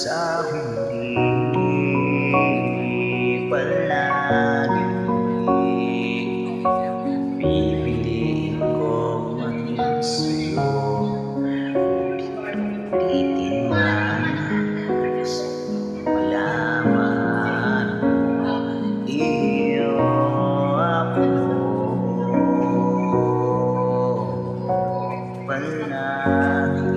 sa huli palagi pipiliin kong maging sa'yo. Ulitin man malaman iyo ako palagi.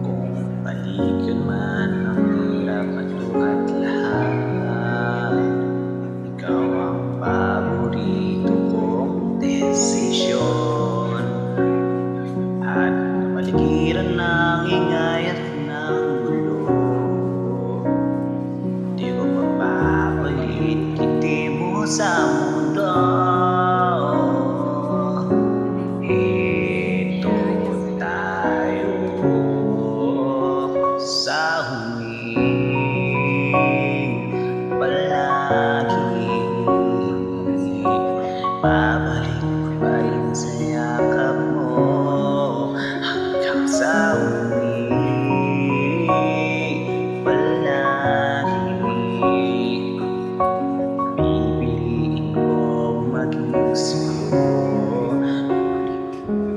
Kung paligid man ang hirap at tuhat lahat, ikaw ang paborito kong desisyon. At napaligiran ng ingay at ng gulo, di ko mapapalit ngiti mo sa mundo. Ito tayo sa huling palagi, babalik pa rin sa yakap mo hanggang sa huli palagi. Pipiliin ko maging sa'yo,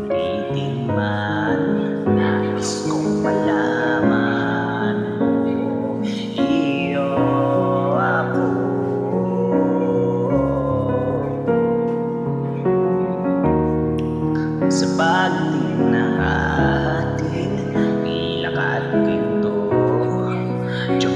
ulitin man nais kong malaman mo iyo ako. Sa pagdating ng ating nilakad dito, Diyan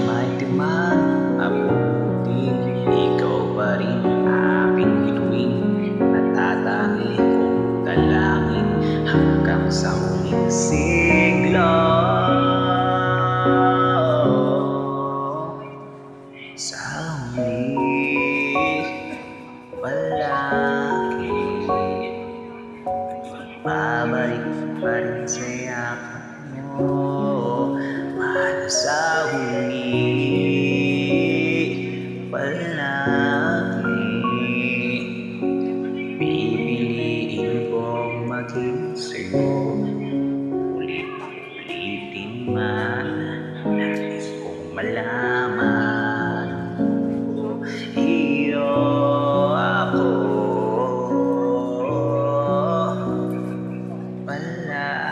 man abutin, ikaw pa rin aking hinuing, natatangi kong dalangin hanggang sa huling siglo. Sa huli palagi, babalik pa rin sa yakap mo, mahal sa huli palagi. Pipiliin kong maging sa'yo, ulit-ulitin man nais kong malaman mo iyo ako palagi.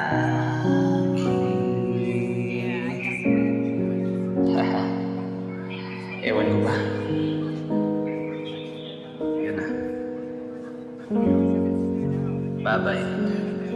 Ewan ko ba? Yun na. Bye-bye.